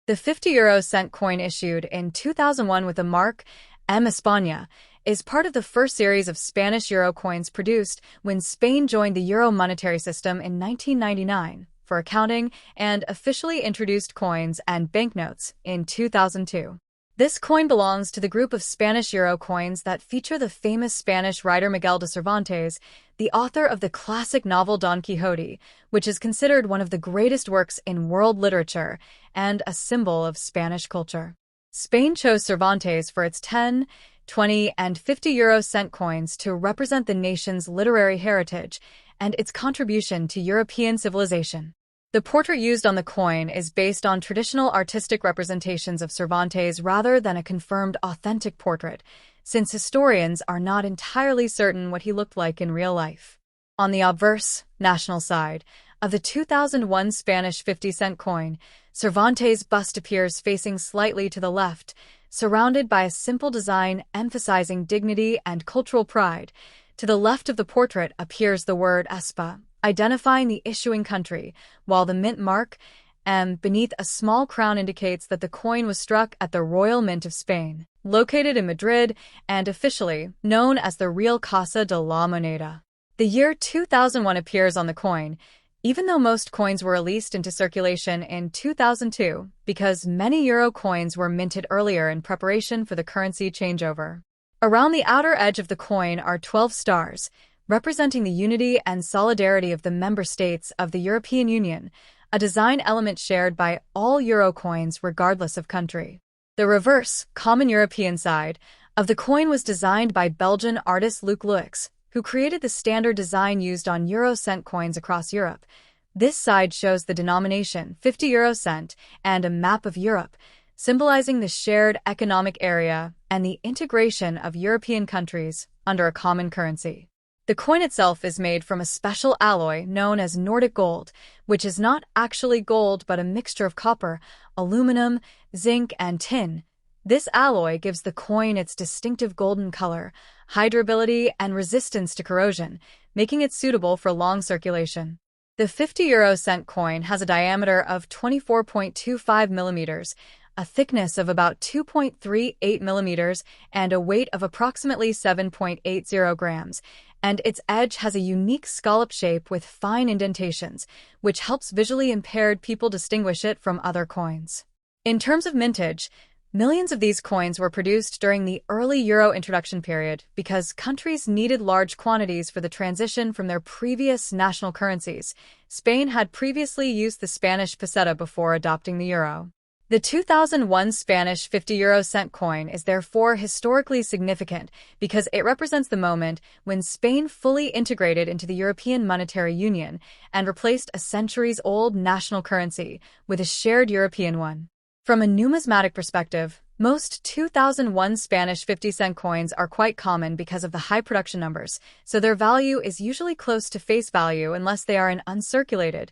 The 50 cent coin issued in 2001 with the mark M España is part of the first series of Spanish euro coins produced when Spain joined the euro monetary system in 1999 for accounting and officially introduced coins and banknotes in 2002. This coin belongs to the group of Spanish euro coins that feature the famous Spanish writer Miguel de Cervantes, the author of the classic novel Don Quixote, which is considered one of the greatest works in world literature and a symbol of Spanish culture. Spain chose Cervantes for its 10, 20, and 50 cent coins to represent the nation's literary heritage and its contribution to European civilization. The portrait used on the coin is based on traditional artistic representations of Cervantes rather than a confirmed authentic portrait, since historians are not entirely certain what he looked like in real life. On the obverse, national side, of the 2001 Spanish 50-cent coin, Cervantes' bust appears facing slightly to the left, surrounded by a simple design emphasizing dignity and cultural pride. To the left of the portrait appears the word Espa, identifying the issuing country, while the mint mark M beneath a small crown indicates that the coin was struck at the Royal Mint of Spain, located in Madrid and officially known as the Real Casa de la Moneda. The year 2001 appears on the coin, even though most coins were released into circulation in 2002 because many euro coins were minted earlier in preparation for the currency changeover. Around the outer edge of the coin are 12 stars, representing the unity and solidarity of the member states of the European Union, a design element shared by all euro coins regardless of country. The reverse, common European side, of the coin was designed by Belgian artist Luc Luix, who created the standard design used on euro cent coins across Europe. This side shows the denomination 50 cent and a map of Europe, symbolizing the shared economic area and the integration of European countries under a common currency. The coin itself is made from a special alloy known as Nordic gold, which is not actually gold but a mixture of copper, aluminum, zinc, and tin. This alloy gives the coin its distinctive golden color, high durability, and resistance to corrosion, making it suitable for long circulation. The 50 cent coin has a diameter of 24.25 millimeters, a thickness of about 2.38 millimeters, and a weight of approximately 7.80 grams, and its edge has a unique scallop shape with fine indentations, which helps visually impaired people distinguish it from other coins. In terms of mintage, millions of these coins were produced during the early euro introduction period because countries needed large quantities for the transition from their previous national currencies. Spain had previously used the Spanish peseta before adopting the euro. The 2001 Spanish 50 cent coin is therefore historically significant because it represents the moment when Spain fully integrated into the European Monetary Union and replaced a centuries-old national currency with a shared European one. From a numismatic perspective, most 2001 Spanish 50-cent coins are quite common because of the high production numbers, so their value is usually close to face value unless they are in uncirculated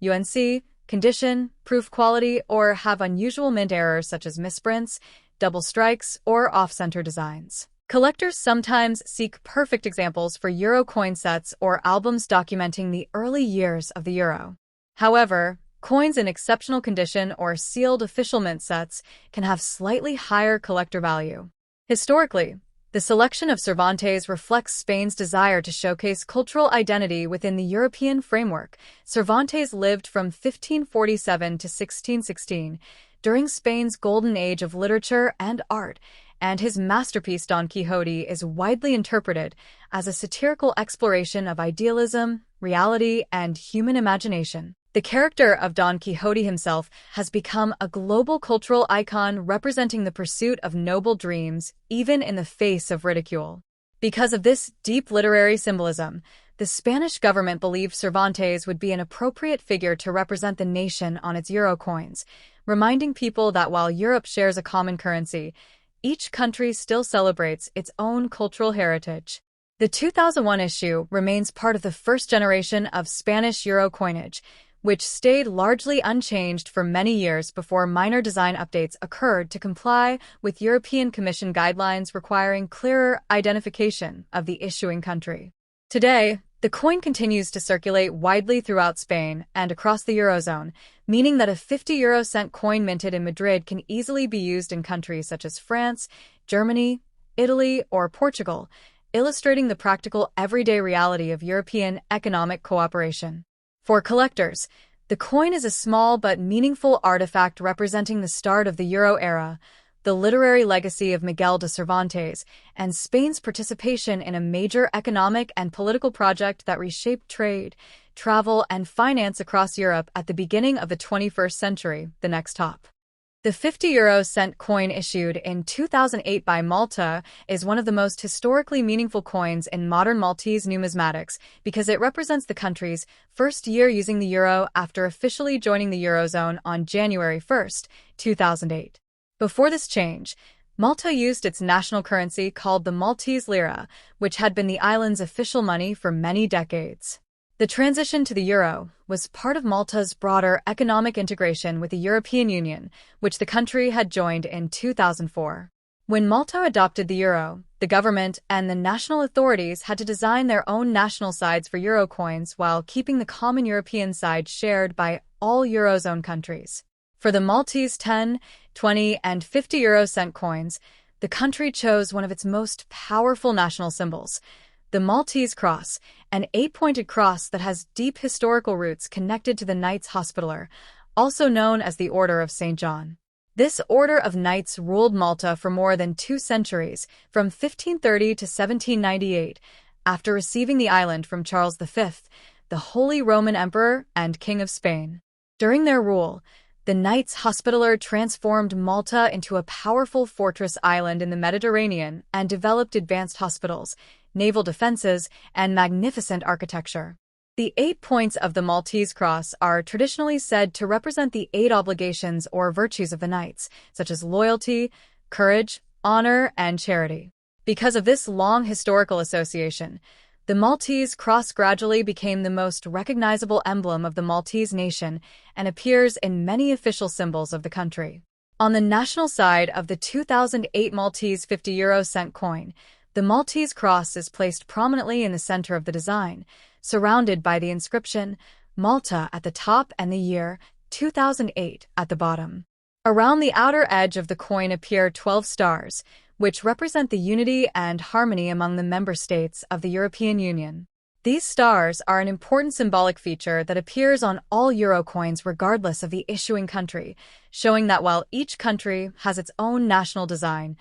UNC condition, proof quality, or have unusual mint errors such as misprints, double strikes, or off-center designs. Collectors sometimes seek perfect examples for euro coin sets or albums documenting the early years of the euro. However, coins in exceptional condition or sealed official mint sets can have slightly higher collector value. Historically, the selection of Cervantes reflects Spain's desire to showcase cultural identity within the European framework. Cervantes lived from 1547 to 1616, during Spain's golden age of literature and art, and his masterpiece Don Quixote is widely interpreted as a satirical exploration of idealism, reality, and human imagination. The character of Don Quixote himself has become a global cultural icon representing the pursuit of noble dreams, even in the face of ridicule. Because of this deep literary symbolism, the Spanish government believed Cervantes would be an appropriate figure to represent the nation on its euro coins, reminding people that while Europe shares a common currency, each country still celebrates its own cultural heritage. The 2001 issue remains part of the first generation of Spanish euro coinage, which stayed largely unchanged for many years before minor design updates occurred to comply with European Commission guidelines requiring clearer identification of the issuing country. Today, The coin continues to circulate widely throughout Spain and across the Eurozone, meaning that a 50 euro-cent coin minted in Madrid can easily be used in countries such as France, Germany, Italy, or Portugal, illustrating the practical everyday reality of European economic cooperation. For collectors, the coin is a small but meaningful artifact representing the start of the Euro era, the literary legacy of Miguel de Cervantes, and Spain's participation in a major economic and political project that reshaped trade, travel, and finance across Europe at the beginning of the 21st century. The next top. The 50 euro-cent coin issued in 2008 by Malta is one of the most historically meaningful coins in modern Maltese numismatics because it represents the country's first year using the euro after officially joining the Eurozone on January 1, 2008. Before this change, Malta used its national currency called the Maltese lira, which had been the island's official money for many decades. The transition to the euro was part of Malta's broader economic integration with the European Union, which the country had joined in 2004. When Malta adopted the euro, the government and the national authorities had to design their own national sides for euro coins while keeping the common European side shared by all Eurozone countries. For the Maltese 10, 20, and 50 euro-cent coins, the country chose one of its most powerful national symbols, the Maltese cross, an 8-pointed cross that has deep historical roots connected to the Knights Hospitaller, also known as the Order of St. John. This order of knights ruled Malta for more than 2 centuries, from 1530 to 1798, after receiving the island from Charles V, the Holy Roman Emperor and King of Spain. During their rule, the Knights Hospitaller transformed Malta into a powerful fortress island in the Mediterranean and developed advanced hospitals, naval defenses, and magnificent architecture. The 8 points of the Maltese cross are traditionally said to represent the 8 obligations or virtues of the knights, such as loyalty, courage, honor, and charity. Because of this long historical association, the Maltese cross gradually became the most recognizable emblem of the Maltese nation and appears in many official symbols of the country. On the national side of the 2008 Maltese 50 euro-cent coin, the Maltese cross is placed prominently in the center of the design, surrounded by the inscription Malta at the top and the year 2008 at the bottom. Around the outer edge of the coin appear 12 stars, which represent the unity and harmony among the member states of the European Union. These stars are an important symbolic feature that appears on all euro coins regardless of the issuing country, showing that while each country has its own national design,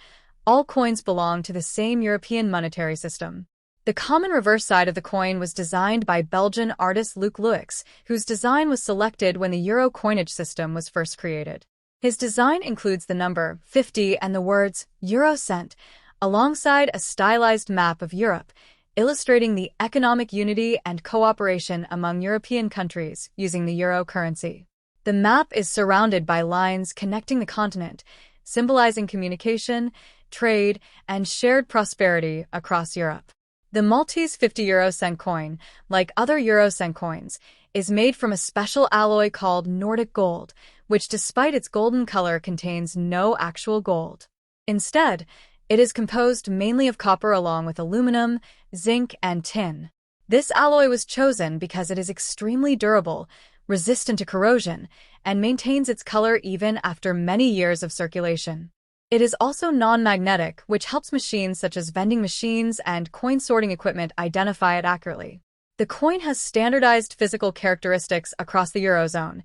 all coins belong to the same European monetary system. The common reverse side of the coin was designed by Belgian artist Luc Luix, whose design was selected when the euro coinage system was first created. His design includes the number 50 and the words euro cent, alongside a stylized map of Europe, illustrating the economic unity and cooperation among European countries using the euro currency. The map is surrounded by lines connecting the continent, symbolizing communication, trade, and shared prosperity across Europe. The Maltese 50 euro-cent coin, like other euro-cent coins, is made from a special alloy called Nordic gold, which despite its golden color contains no actual gold. Instead, it is composed mainly of copper along with aluminum, zinc, and tin. This alloy was chosen because it is extremely durable, resistant to corrosion, and maintains its color even after many years of circulation. It is also non-magnetic, which helps machines such as vending machines and coin sorting equipment identify it accurately. The coin has standardized physical characteristics across the Eurozone.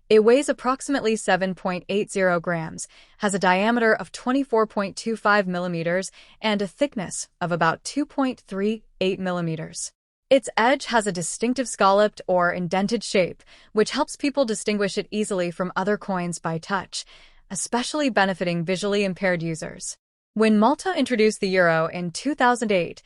It weighs approximately 7.80 grams, has a diameter of 24.25 millimeters, and a thickness of about 2.38 millimeters. Its edge has a distinctive scalloped or indented shape, which helps people distinguish it easily from other coins by touch, especially benefiting visually impaired users. When Malta introduced the euro in 2008,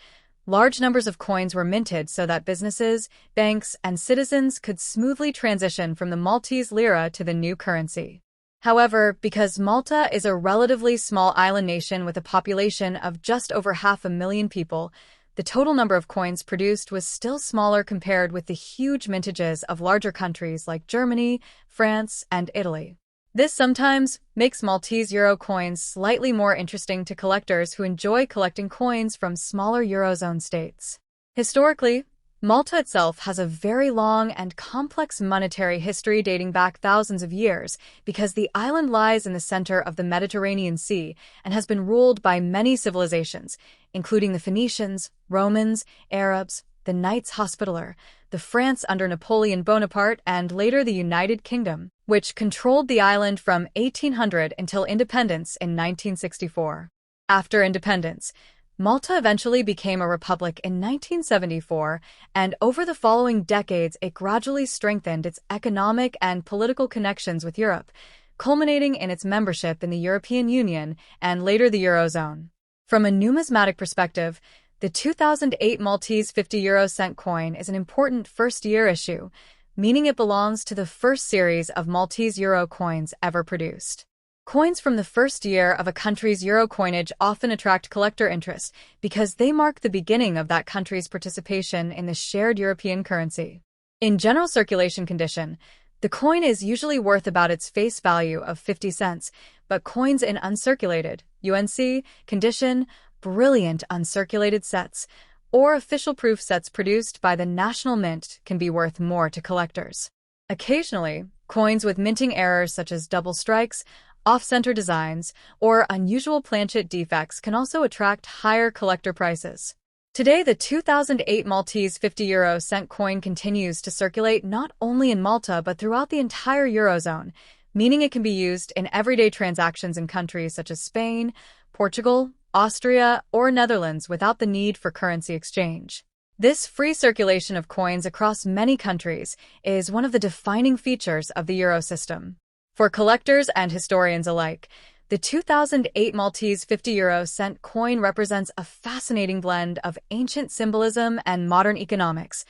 large numbers of coins were minted so that businesses, banks, and citizens could smoothly transition from the Maltese lira to the new currency. However, because Malta is a relatively small island nation with a population of just over 500,000 people, the total number of coins produced was still smaller compared with the huge mintages of larger countries like Germany, France, and Italy. This sometimes makes Maltese euro coins slightly more interesting to collectors who enjoy collecting coins from smaller Eurozone states. Historically, Malta itself has a very long and complex monetary history dating back thousands of years because the island lies in the center of the Mediterranean Sea and has been ruled by many civilizations, including the Phoenicians, Romans, Arabs, the Knights Hospitaller, the France under Napoleon Bonaparte, and later the United Kingdom, which controlled the island from 1800 until independence in 1964. After independence, Malta eventually became a republic in 1974, and over the following decades it gradually strengthened its economic and political connections with Europe, culminating in its membership in the European Union and later the Eurozone. From a numismatic perspective, the 2008 Maltese 50 cent coin is an important first-year issue, meaning it belongs to the first series of Maltese euro coins ever produced. Coins from the first year of a country's euro coinage often attract collector interest because they mark the beginning of that country's participation in the shared European currency. In general circulation condition, the coin is usually worth about its face value of 50 cents, but coins in uncirculated (UNC) condition, brilliant uncirculated sets, or official proof sets produced by the National Mint can be worth more to collectors. Occasionally, coins with minting errors such as double strikes, off-center designs, or unusual planchet defects can also attract higher collector prices. Today, the 2008 Maltese 50 cent coin continues to circulate not only in Malta but throughout the entire Eurozone, meaning it can be used in everyday transactions in countries such as Spain, Portugal, Austria, or Netherlands without the need for currency exchange. This free circulation of coins across many countries is one of the defining features of the euro system. For collectors and historians alike, the 2008 Maltese 50 cent coin represents a fascinating blend of ancient symbolism and modern economics.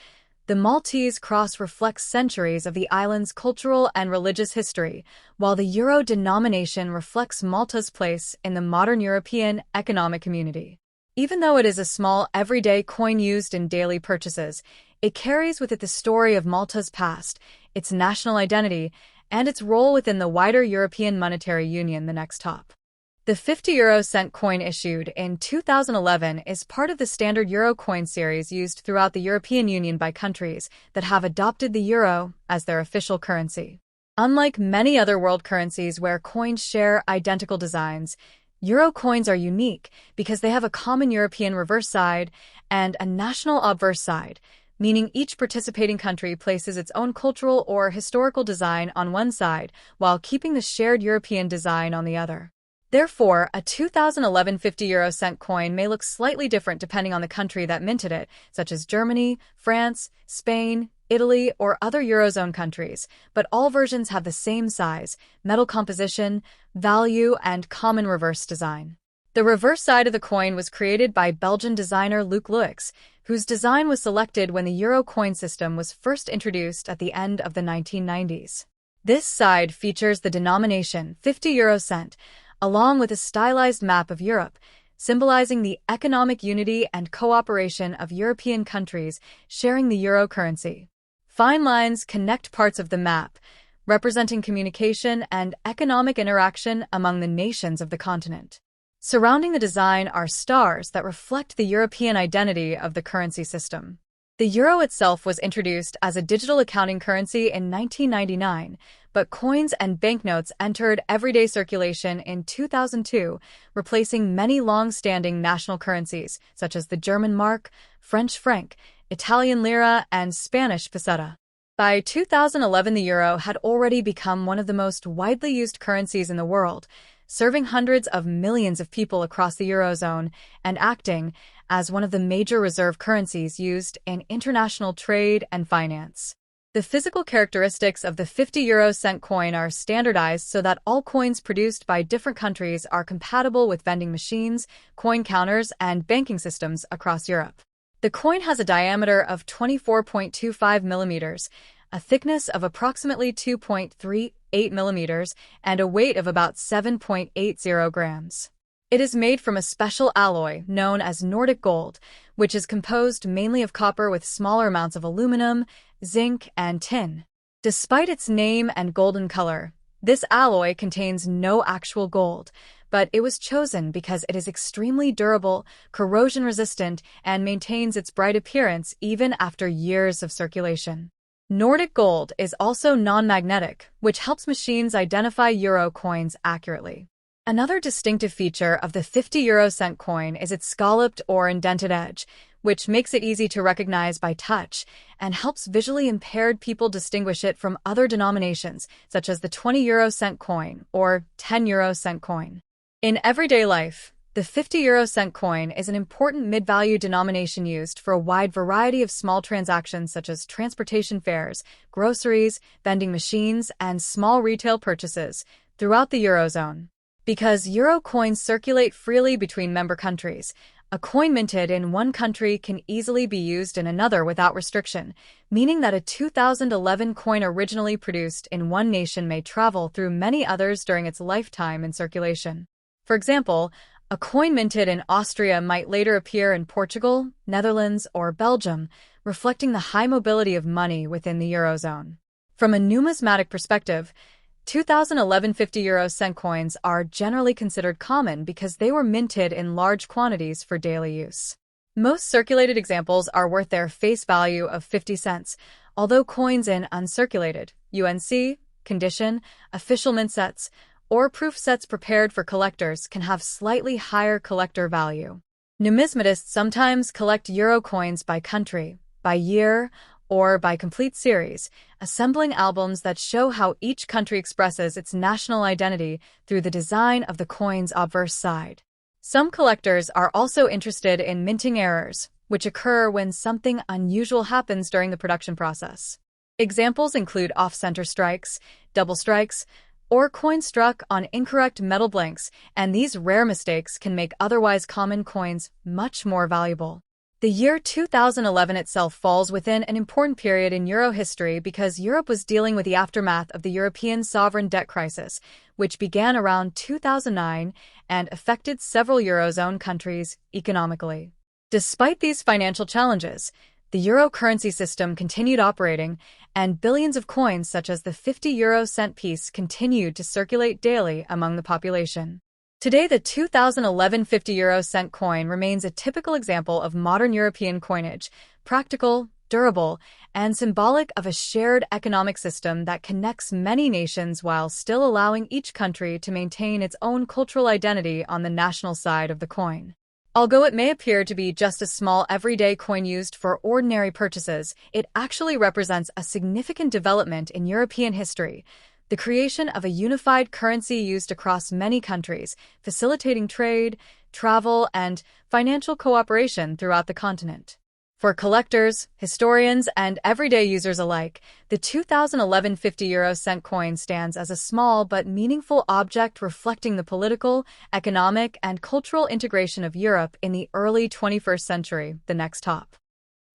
The Maltese cross reflects centuries of the island's cultural and religious history, while the euro denomination reflects Malta's place in the modern European economic community. Even though it is a small, everyday coin used in daily purchases, it carries with it the story of Malta's past, its national identity, and its role within the wider European Monetary Union. The next top. The 50 cent coin issued in 2011 is part of the standard euro coin series used throughout the European Union by countries that have adopted the euro as their official currency. Unlike many other world currencies where coins share identical designs, euro coins are unique because they have a common European reverse side and a national obverse side, meaning each participating country places its own cultural or historical design on one side while keeping the shared European design on the other. Therefore, a 2011 50 cent coin may look slightly different depending on the country that minted it, such as Germany, France, Spain, Italy, or other Eurozone countries, but all versions have the same size, metal composition, value, and common reverse design. The reverse side of the coin was created by Belgian designer Luc Luyx, whose design was selected when the euro coin system was first introduced at the end of the 1990s. This side features the denomination 50 cent, along with a stylized map of Europe, symbolizing the economic unity and cooperation of European countries sharing the euro currency. Fine lines connect parts of the map, representing communication and economic interaction among the nations of the continent. Surrounding the design are stars that reflect the European identity of the currency system. The euro itself was introduced as a digital accounting currency in 1999, but coins and banknotes entered everyday circulation in 2002, replacing many long-standing national currencies such as the German mark, French franc, Italian lira, and Spanish peseta. By 2011, the euro had already become one of the most widely used currencies in the world, serving hundreds of millions of people across the Eurozone and acting as one of the major reserve currencies used in international trade and finance. The physical characteristics of the 50 cent coin are standardized so that all coins produced by different countries are compatible with vending machines, coin counters, and banking systems across Europe. The coin has a diameter of 24.25 millimeters, a thickness of approximately 2.38 millimeters, and a weight of about 7.80 grams. It is made from a special alloy known as Nordic gold, which is composed mainly of copper with smaller amounts of aluminum, zinc, and tin. Despite its name and golden color, this alloy contains no actual gold, but it was chosen because it is extremely durable, corrosion-resistant, and maintains its bright appearance even after years of circulation. Nordic gold is also non-magnetic, which helps machines identify euro coins accurately. Another distinctive feature of the 50 euro cent coin is its scalloped or indented edge, which makes it easy to recognize by touch and helps visually impaired people distinguish it from other denominations, such as the 20 euro cent coin or 10 euro cent coin. In everyday life, the 50 euro cent coin is an important mid-value denomination used for a wide variety of small transactions such as transportation fares, groceries, vending machines, and small retail purchases throughout the Eurozone. Because euro coins circulate freely between member countries, a coin minted in one country can easily be used in another without restriction, meaning that a 2011 coin originally produced in one nation may travel through many others during its lifetime in circulation. For example, a coin minted in Austria might later appear in Portugal, Netherlands, or Belgium, reflecting the high mobility of money within the Eurozone. From a numismatic perspective, 2011 50 euro cent coins are generally considered common because they were minted in large quantities for daily use. Most circulated examples are worth their face value of 50 cents, although coins in uncirculated, UNC, condition, official mint sets, or proof sets prepared for collectors can have slightly higher collector value. Numismatists sometimes collect euro coins by country, by year, or by complete series, assembling albums that show how each country expresses its national identity through the design of the coin's obverse side. Some collectors are also interested in minting errors, which occur when something unusual happens during the production process. Examples include off-center strikes, double strikes, or coins struck on incorrect metal blanks, and these rare mistakes can make otherwise common coins much more valuable. The year 2011 itself falls within an important period in Euro history because Europe was dealing with the aftermath of the European sovereign debt crisis, which began around 2009 and affected several Eurozone countries economically. Despite these financial challenges, the euro currency system continued operating, and billions of coins such as the 50 euro cent piece continued to circulate daily among the population. Today, the 2011 50 euro cent coin remains a typical example of modern European coinage, practical, durable, and symbolic of a shared economic system that connects many nations while still allowing each country to maintain its own cultural identity on the national side of the coin. Although it may appear to be just a small everyday coin used for ordinary purchases, it actually represents a significant development in European history, the creation of a unified currency used across many countries, facilitating trade, travel, and financial cooperation throughout the continent. For collectors, historians, and everyday users alike, the 2011 50 euro cent coin stands as a small but meaningful object reflecting the political, economic, and cultural integration of Europe in the early 21st century. The next top.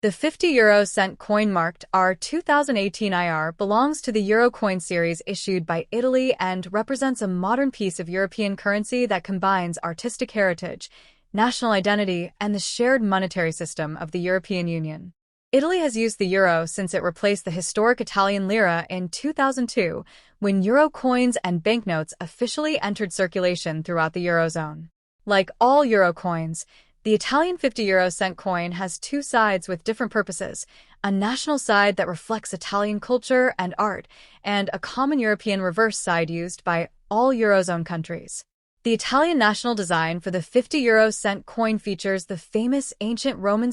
The 50 euro cent coin marked R 2018 IR belongs to the euro coin series issued by Italy and represents a modern piece of European currency that combines artistic heritage, national identity, and the shared monetary system of the European Union. Italy has used the euro since it replaced the historic Italian lira in 2002, when euro coins and banknotes officially entered circulation throughout the Eurozone. Like all euro coins, the Italian 50 euro cent coin has two sides with different purposes, a national side that reflects Italian culture and art, and a common European reverse side used by all Eurozone countries. The Italian national design for the 50 euro cent coin features the famous ancient Roman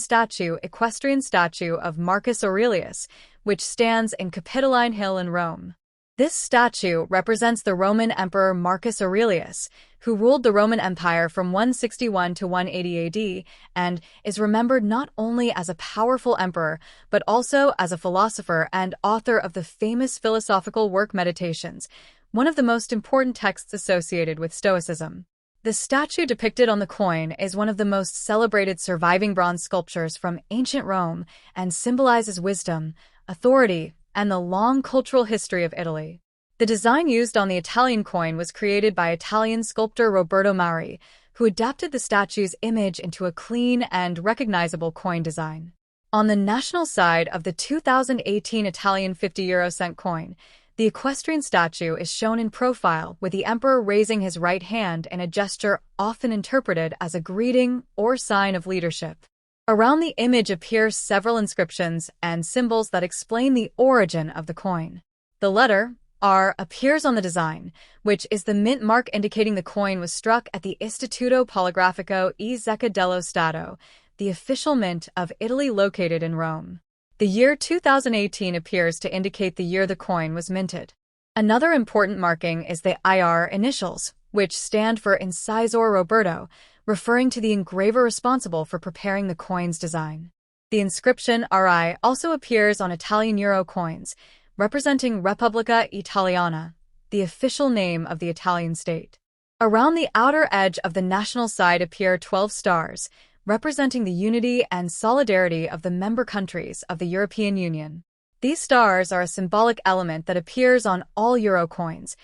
equestrian statue of Marcus Aurelius, which stands in Capitoline Hill in Rome. This statue represents the Roman Emperor Marcus Aurelius, who ruled the Roman Empire from 161 to 180 AD, and is remembered not only as a powerful emperor, but also as a philosopher and author of the famous philosophical work Meditations, one of the most important texts associated with Stoicism. The statue depicted on the coin is one of the most celebrated surviving bronze sculptures from ancient Rome and symbolizes wisdom, authority, and the long cultural history of Italy. The design used on the Italian coin was created by Italian sculptor Roberto Mauri, who adapted the statue's image into a clean and recognizable coin design. On the national side of the 2018 Italian 50 euro cent coin, The equestrian statue is shown in profile, with the emperor raising his right hand in a gesture often interpreted as a greeting or sign of leadership. Around the image appear several inscriptions and symbols that explain the origin of the coin. The letter R appears on the design, which is the mint mark indicating the coin was struck at the Istituto Poligrafico e Zecca dello Stato, the official mint of Italy located in Rome. The year 2018 appears to indicate the year the coin was minted. Another important marking is the IR initials, which stand for Incisor Roberto, referring to the engraver responsible for preparing the coin's design. The inscription RI also appears on Italian euro coins, representing Repubblica Italiana, the official name of the Italian state. Around the outer edge of the national side appear 12 stars, representing the unity and solidarity of the member countries of the European Union. These stars are a symbolic element that appears on all euro coins,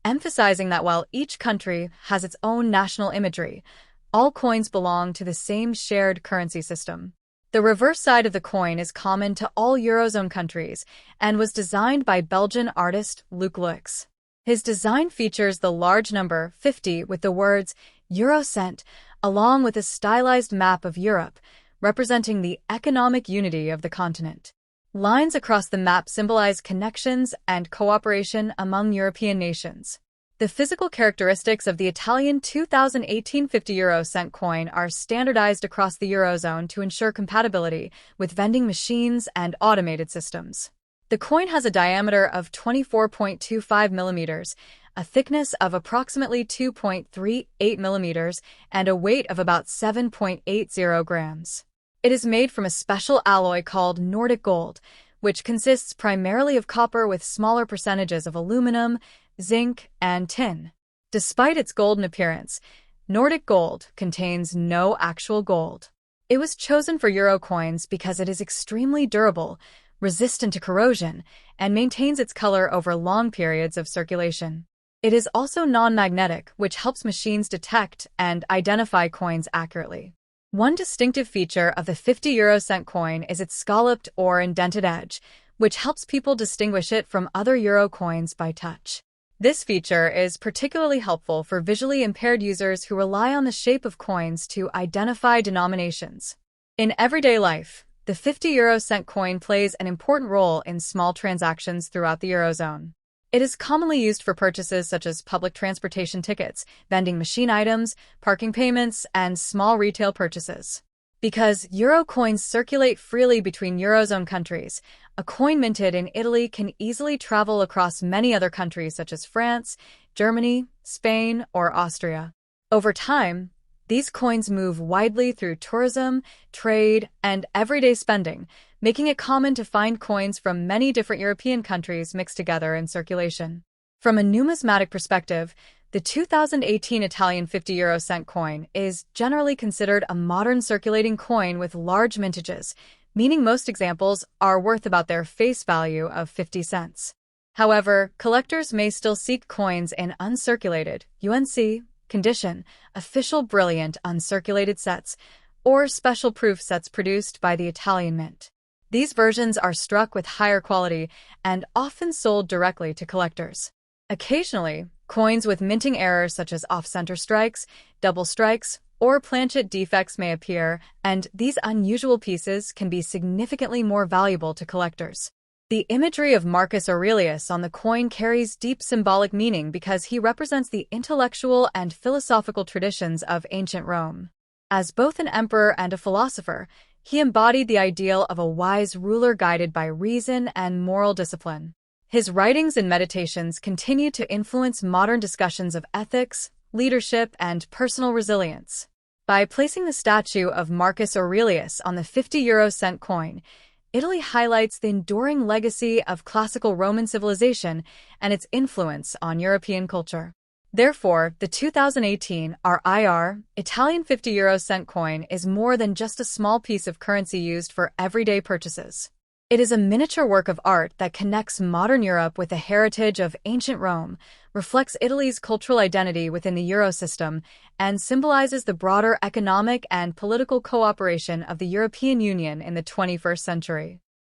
emphasizing that while each country has its own national imagery, all coins belong to the same shared currency system. The reverse side of the coin is common to all Eurozone countries and was designed by Belgian artist Luc Lux. His design features the large number 50 with the words Eurocent, along with a stylized map of Europe, representing the economic unity of the continent. Lines across the map symbolize connections and cooperation among European nations. The physical characteristics of the Italian 2018 50 euro cent coin are standardized across the Eurozone to ensure compatibility with vending machines and automated systems. The coin has a diameter of 24.25 millimeters, a thickness of approximately 2.38 millimeters, and a weight of about 7.80 grams. It is made from a special alloy called Nordic gold, which consists primarily of copper with smaller percentages of aluminum, zinc, and tin. Despite its golden appearance, Nordic gold contains no actual gold. It was chosen for euro coins because it is extremely durable, resistant to corrosion, and maintains its color over long periods of circulation. It is also non-magnetic, which helps machines detect and identify coins accurately. One distinctive feature of the 50 euro cent coin is its scalloped or indented edge, which helps people distinguish it from other euro coins by touch. This feature is particularly helpful for visually impaired users who rely on the shape of coins to identify denominations. In everyday life, the 50 euro cent coin plays an important role in small transactions throughout the Eurozone. It is commonly used for purchases such as public transportation tickets, vending machine items, parking payments, and small retail purchases. Because euro coins circulate freely between Eurozone countries, a coin minted in Italy can easily travel across many other countries such as France, Germany, Spain, or Austria. Over time, these coins move widely through tourism, trade, and everyday spending, making it common to find coins from many different European countries mixed together in circulation. From a numismatic perspective, the 2018 Italian 50 euro cent coin is generally considered a modern circulating coin with large mintages, meaning most examples are worth about their face value of 50 cents. However, collectors may still seek coins in uncirculated, UNC, condition, official brilliant uncirculated sets, or special proof sets produced by the Italian Mint. These versions are struck with higher quality and often sold directly to collectors. Occasionally, coins with minting errors such as off-center strikes, double strikes, or planchet defects may appear, and these unusual pieces can be significantly more valuable to collectors. The imagery of Marcus Aurelius on the coin carries deep symbolic meaning because he represents the intellectual and philosophical traditions of ancient Rome. As both an emperor and a philosopher, he embodied the ideal of a wise ruler guided by reason and moral discipline. His writings and meditations continue to influence modern discussions of ethics, leadership, and personal resilience. By placing the statue of Marcus Aurelius on the 50 euro cent coin, Italy highlights the enduring legacy of classical Roman civilization and its influence on European culture. Therefore, the 2018 RIR Italian 50 euro cent coin is more than just a small piece of currency used for everyday purchases. It is a miniature work of art that connects modern Europe with the heritage of ancient Rome, reflects Italy's cultural identity within the euro system, and symbolizes the broader economic and political cooperation of the European Union in the 21st century.